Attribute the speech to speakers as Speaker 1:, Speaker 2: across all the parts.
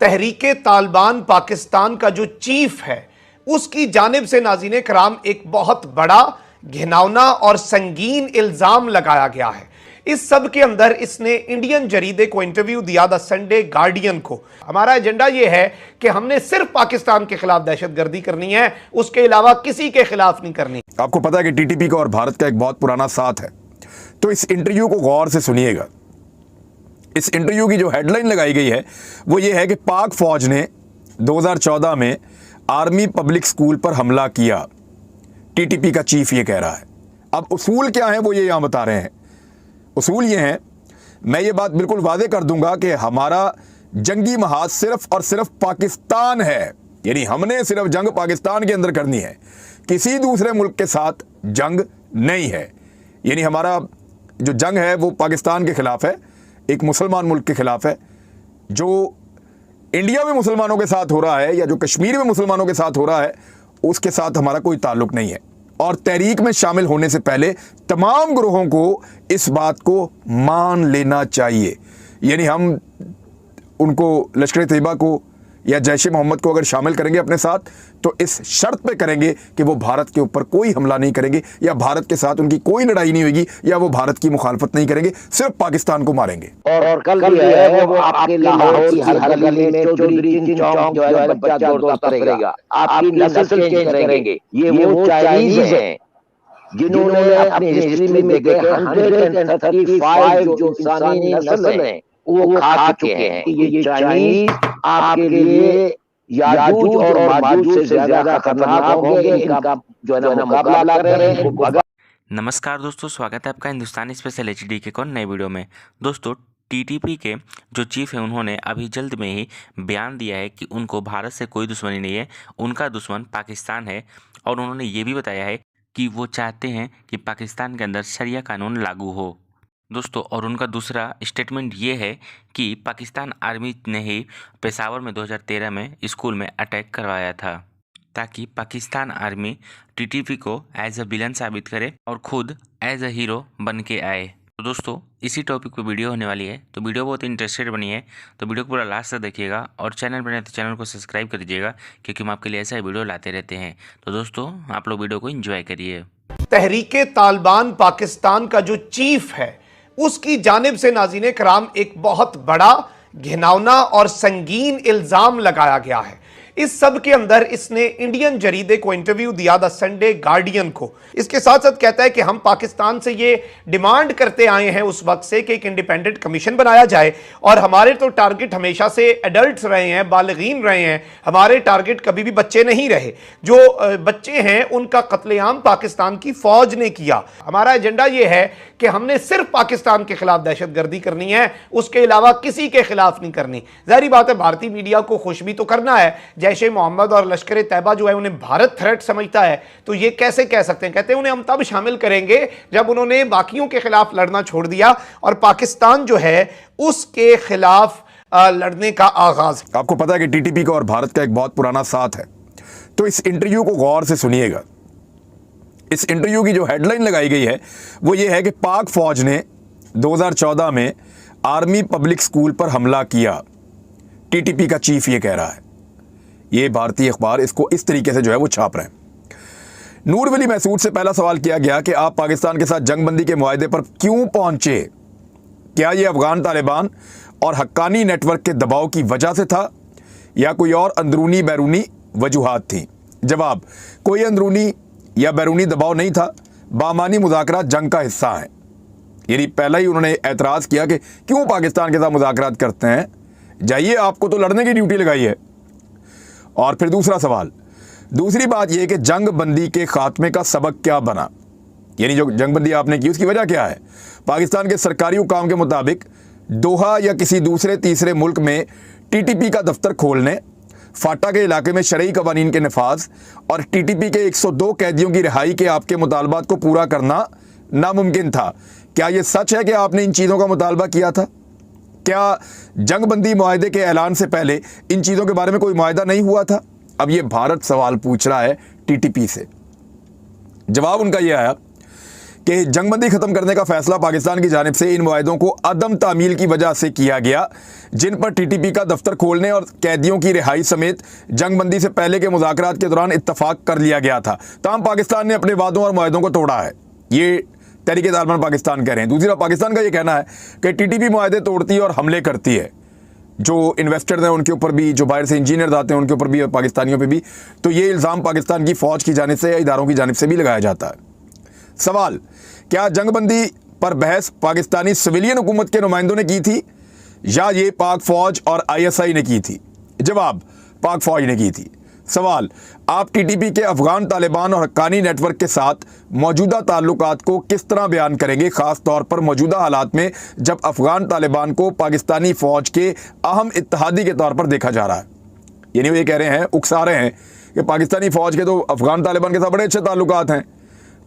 Speaker 1: तहरीके तालिबान पाकिस्तान का जो चीफ है उसकी जानिब से नाज़रीन कराम एक बहुत बड़ा घिनौना और संगीन इल्जाम लगाया गया है। इस सब के अंदर इसने इंडियन जरीदे को इंटरव्यू दिया, द संडे गार्डियन को। हमारा एजेंडा यह है कि हमने सिर्फ पाकिस्तान के खिलाफ दहशतगर्दी करनी है, उसके अलावा किसी के खिलाफ नहीं करनी।
Speaker 2: आपको पता है कि टीटीपी का और भारत का एक बहुत पुराना साथ है, तो इस इंटरव्यू को गौर से सुनिएगा। इस इंटरव्यू की जो हेडलाइन लगाई गई है वो ये है कि पाक फौज ने 2014 में आर्मी पब्लिक स्कूल पर हमला किया। टीटीपी का चीफ ये कह रहा है। अब उसूल क्या है वो ये यहां बता रहे हैं। उसूल ये है, मैं ये बात बिल्कुल वादे कर दूंगा कि हमारा जंगी महाज सिर्फ और सिर्फ पाकिस्तान है, यानी हमने सिर्फ जंग पाकिस्तान के अंदर करनी है, किसी दूसरे मुल्क के साथ जंग नहीं है। यानी हमारा जो जंग है वो पाकिस्तान के खिलाफ है, एक मुसलमान मुल्क के खिलाफ है। जो इंडिया में मुसलमानों के साथ हो रहा है या जो कश्मीर में मुसलमानों के साथ हो रहा है उसके साथ हमारा कोई ताल्लुक नहीं है। और तहरीक में शामिल होने से पहले तमाम ग्रोहों को इस बात को मान लेना चाहिए। यानी हम उनको लश्कर तैयबा को या जैश ए मोहम्मद को अगर शामिल करेंगे अपने साथ तो इस शर्त पे करेंगे कि वो भारत के ऊपर कोई हमला नहीं करेंगे या भारत के साथ उनकी कोई लड़ाई नहीं होगी या वो भारत की मुखालफत नहीं करेंगे, सिर्फ पाकिस्तान को मारेंगे।
Speaker 3: और कल भी है वो आपके लाहौर की हर गली में चौधरी चिन चौक जो है बच्चा दौड़ता करेगा, आपकी नस्ल चेंज करेंगे। ये वो चाइनीज हैं जिन्होंने अपनी हिस्ट्री में देखे 135 जो इंसानी नस्ल है वो खा चुके हैं। ये चाइनीज आपके लिए याजूज और माजूज से ज्यादा खतरनाक होंगे। इनका जो है ना मुकाबला करें।
Speaker 4: नमस्कार दोस्तों, स्वागत है आपका हिंदुस्तानी स्पेशल एचडी के कौन नए वीडियो में। दोस्तों, टीटीपी के जो चीफ हैं उन्होंने अभी जल्द में ही बयान दिया है कि उनको भारत से कोई दुश्मनी नहीं है, उनका दुश्मन पाकिस्तान है। और उन्होंने ये भी बताया है कि वो चाहते हैं कि पाकिस्तान के अंदर शरिया कानून लागू हो। दोस्तों, और उनका दूसरा स्टेटमेंट ये है कि पाकिस्तान आर्मी ने ही पेशावर में 2013 में स्कूल में अटैक करवाया था ताकि पाकिस्तान आर्मी टीटीपी को एज अ विलन साबित करे और खुद एज अ हीरो बन के आए। तो दोस्तों, इसी टॉपिक पे वीडियो होने वाली है, तो वीडियो बहुत इंटरेस्टेड बनी है तो वीडियो को पूरा लास्ट तक देखिएगा और चैनल बने तो चैनल को सब्सक्राइब कर दीजिएगा क्योंकि हम आपके लिए ऐसा वीडियो लाते रहते हैं। तो दोस्तों, आप लोग वीडियो को एंजॉय करिए।
Speaker 1: तहरीके तालिबान पाकिस्तान का जो चीफ है उसकी जानिब से नाज़रीन कराम एक बहुत बड़ा घिनौना और संगीन इल्जाम लगाया गया है। इस सब के अंदर इसने इंडियन जरीदे को इंटरव्यू दिया, द संडे गार्डियन को। इसके साथ साथ कहता है कि हम पाकिस्तान से ये डिमांड करते आए हैं उस वक्त से कि एक इंडिपेंडेंट कमीशन बनाया जाए और हमारे तो टारगेट हमेशा से एडल्ट्स रहे हैं, बालिगीन रहे हैं, हमारे टारगेट कभी भी बच्चे नहीं रहे। जो बच्चे हैं उनका कत्लेआम पाकिस्तान की फौज ने किया। हमारा एजेंडा ये है कि हमने सिर्फ पाकिस्तान के खिलाफ दहशतगर्दी करनी है, उसके अलावा किसी के खिलाफ नहीं करनी। जाहिर बात है भारतीय मीडिया को खुश भी तो करना है। जैश ए मोहम्मद और लश्कर तैयबा जो है उन्हें भारत थ्रेट समझता है, तो ये कैसे कह सकते हैं। कहते हैं उन्हें हम तब शामिल करेंगे जब उन्होंने बाकियों के खिलाफ लड़ना छोड़ दिया और पाकिस्तान जो है उसके खिलाफ लड़ने का आगाज।
Speaker 2: आपको पता है कि टीटीपी का और भारत का एक बहुत पुराना साथ है, तो इस इंटरव्यू को गौर से सुनिएगा। इस इंटरव्यू की जो हेडलाइन लगाई गई है वो ये है कि पाक फौज ने 2014 में आर्मी पब्लिक स्कूल पर हमला किया। टीटीपी का चीफ ये कह रहा है। ये भारतीय अखबार इसको इस तरीके से जो है वो छाप रहे हैं। नूर वली महसूद से पहला सवाल किया गया कि आप पाकिस्तान के साथ जंगबंदी के मुआहदे पर क्यों पहुंचे? क्या ये अफगान तालिबान और हक्कानी नेटवर्क के दबाव की वजह से था या कोई और अंदरूनी बैरूनी वजूहात थी? जवाब, कोई अंदरूनी या बैरूनी दबाव नहीं था, बामानी मुज़ाकरात जंग का हिस्सा हैं। यानी पहला ही उन्होंने एतराज़ किया कि क्यों पाकिस्तान के साथ मुज़ाकरात करते हैं, जाइए आपको तो लड़ने की ड्यूटी लगाई है। और फिर दूसरा सवाल, दूसरी बात यह कि जंग बंदी के खात्मे का सबक क्या बना, यानी जो जंग बंदी आपने की उसकी वजह क्या है? पाकिस्तान के सरकारी हुकाम के मुताबिक दोहा या किसी दूसरे तीसरे मुल्क में टीटीपी का दफ्तर खोलने, फाटा के इलाके में शरई कवानीन के नफाज और टीटीपी के 102 कैदियों की रिहाई के आपके मुतालबात को पूरा करना नामुमकिन था। क्या यह सच है कि आपने इन चीज़ों का मुतालबा किया था? क्या जंगबंदी मुआहदे के ऐलान से पहले इन चीज़ों के बारे में कोई मुआहदा नहीं हुआ था? अब ये भारत सवाल पूछ रहा है टीटीपी से। जवाब उनका यह आया कि जंगबंदी खत्म करने का फैसला पाकिस्तान की जानिब से इन मुआहिदों को अदम तामील की वजह से किया गया, जिन पर टीटीपी का दफ्तर खोलने और कैदियों की रिहाई समेत जंगबंदी से पहले के मुज़ाकरात के दौरान इत्तफाक कर लिया गया था। ताहम पाकिस्तान ने अपने वादों और मुआहिदों को तोड़ा है, ये तहरीक तालिबान पाकिस्तान कह रहे हैं। दूसरा, पाकिस्तान का ये कहना है कि टीटीपी मुआहिदे तोड़ती है और हमले करती है, जो इन्वेस्टर्स हैं उनके ऊपर भी, जो बाहर से इंजीनियर आते हैं उनके ऊपर भी और पाकिस्तानियों पे भी। तो ये इल्ज़ाम पाकिस्तान की फ़ौज की जानिब से या इदारों की जानिब से भी लगाया जाता है। सवाल, क्या जंगबंदी पर बहस पाकिस्तानी सिविलियन हुकूमत के नुमाइंदों ने की थी या ये पाक फ़ौज और ISI ने की थी? जवाब, पाक फ़ौज ने की थी। सवाल, आप टीटीपी के अफगान तालिबान और हक्कानी नेटवर्क के साथ मौजूदा ताल्लुकात को किस तरह बयान करेंगे, ख़ास तौर पर मौजूदा हालात में जब अफगान तालिबान को पाकिस्तानी फ़ौज के अहम इत्तहादी के तौर पर देखा जा रहा है? यानी वो ये कह रहे हैं, उकसा रहे हैं कि पाकिस्तानी फ़ौज के तो अफगान तालिबान के साथ बड़े अच्छे ताल्लुकात हैं,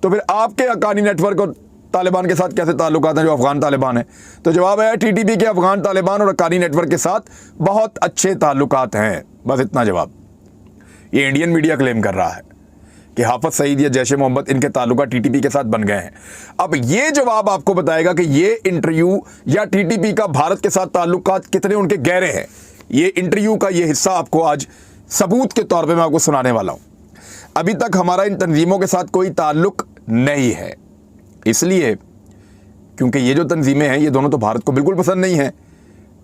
Speaker 2: तो फिर आपके हक्कानी नेटवर्क और तालिबान के साथ कैसे ताल्लुकात हैं जो अफगान तालिबान है? तो जवाब है, टीटीपी के अफगान तालिबान और हक्कानी नेटवर्क के साथ बहुत अच्छे ताल्लुकात हैं। बस इतना जवाब। ये इंडियन मीडिया क्लेम कर रहा है कि हाफिज सईद या जैश ए मोहम्मद इनके ताल्लुकात टीटीपी के साथ बन गए हैं। अब ये जवाब आपको बताएगा कि ये इंटरव्यू या टीटीपी का भारत के साथ ताल्लुकात कितने उनके गहरे हैं। ये इंटरव्यू का ये हिस्सा आपको आज सबूत के तौर पे मैं आपको सुनाने वाला हूँ। अभी तक हमारा इन तंजीमों के साथ कोई ताल्लुक नहीं है, इसलिए क्योंकि ये जो तंजीमें हैं ये दोनों तो भारत को बिल्कुल पसंद नहीं हैं।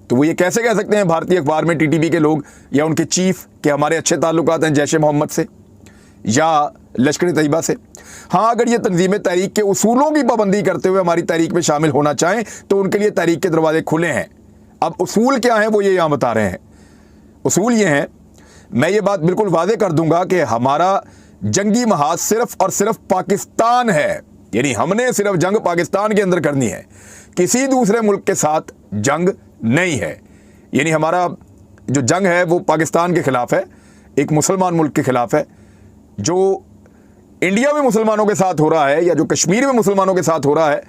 Speaker 2: तो वो ये कैसे कह सकते हैं भारतीय अखबार में टीटीपी के लोग या उनके चीफ के हमारे अच्छे ताल्लुकात हैं जैश ए मोहम्मद से या लश्कर तैयबा से? हाँ, अगर ये तंजीमें तहरीक के उसूलों की पाबंदी करते हुए हमारी तहरीक में शामिल होना चाहें तो उनके लिए तहरीक के दरवाजे खुले हैं। अब उसूल क्या हैं वो ये यहाँ बता रहे हैं। उसूल ये हैं, मैं ये बात बिल्कुल वादे कर दूंगा कि हमारा जंगी महाज सिर्फ और सिर्फ पाकिस्तान है, यानी हमने सिर्फ जंग पाकिस्तान के अंदर करनी है, किसी दूसरे मुल्क के साथ जंग नहीं है। यानी हमारा जो जंग है वो पाकिस्तान के खिलाफ है, एक मुसलमान मुल्क के खिलाफ है। जो इंडिया में मुसलमानों के साथ हो रहा है या जो कश्मीर में मुसलमानों के साथ हो रहा है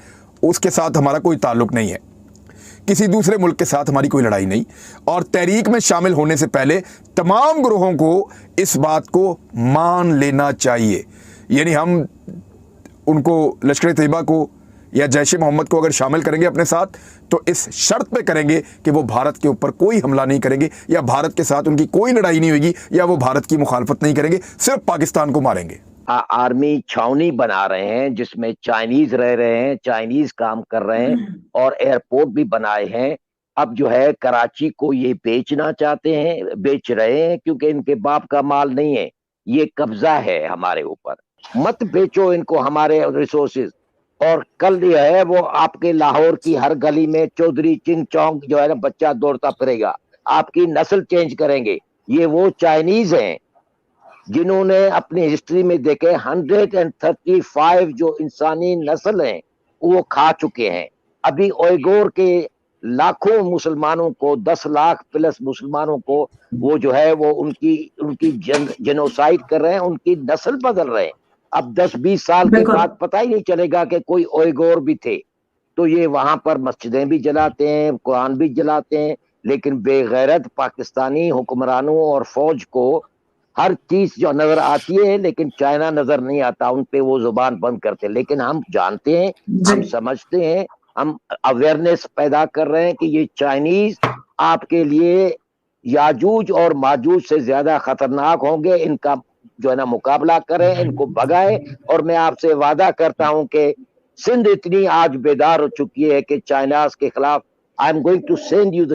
Speaker 2: उसके साथ हमारा कोई ताल्लुक नहीं है, किसी दूसरे मुल्क के साथ हमारी कोई लड़ाई नहीं। और तहरीक में शामिल होने से पहले तमाम ग्रोहों को इस बात को मान लेना चाहिए। यानी हम उनको, लश्कर तैयबा को या जैश ए मोहम्मद को अगर शामिल करेंगे अपने साथ तो इस शर्त पे करेंगे कि वो भारत के ऊपर कोई हमला नहीं करेंगे या भारत के साथ उनकी कोई लड़ाई नहीं होगी या वो भारत की मुखालफत नहीं करेंगे, सिर्फ पाकिस्तान को मारेंगे।
Speaker 3: आर्मी छावनी बना रहे हैं जिसमें चाइनीज रह रहे हैं, चाइनीज काम कर रहे हैं और एयरपोर्ट भी बनाए हैं। अब जो है कराची को ये बेचना चाहते हैं, बेच रहे हैं क्योंकि इनके बाप का माल नहीं है, ये कब्जा है हमारे ऊपर। मत बेचो इनको हमारे रिसोर्सेज। और कल जो है वो आपके लाहौर की हर गली में चौधरी चिंग चौंग जो है ना बच्चा दौड़ता फिरेगा, आपकी नस्ल चेंज करेंगे। ये वो चाइनीज हैं जिन्होंने अपनी हिस्ट्री में देखे 135 जो इंसानी नस्ल हैं वो खा चुके हैं। अभी उइगुर के लाखों मुसलमानों को, 10 लाख प्लस मुसलमानों को वो जो है वो उनकी जेनोसाइड कर रहे हैं, उनकी नस्ल बदल रहे हैं। अब 10-20 साल के बाद पता ही नहीं चलेगा कि कोई उइगुर भी थे। तो ये वहां पर मस्जिदें भी जलाते हैं, कुरान भी जलाते हैं, लेकिन बेगैरत पाकिस्तानी हुक्मरानों और फौज को हर चीज जो नजर आती है लेकिन चाइना नजर नहीं आता, उन पे वो जुबान बंद करते। लेकिन हम जानते हैं, हम समझते हैं, हम अवेयरनेस पैदा कर रहे हैं कि ये चाइनीज आपके लिए याजूज और माजूज से ज्यादा खतरनाक होंगे। इनका जो है ना मुकाबला करें, इनको भगाए। और मैं आपसे वादा करता हूं कि सिंध इतनी आज बेदार हो चुकी है कि चाइना के खिलाफ I am going to send you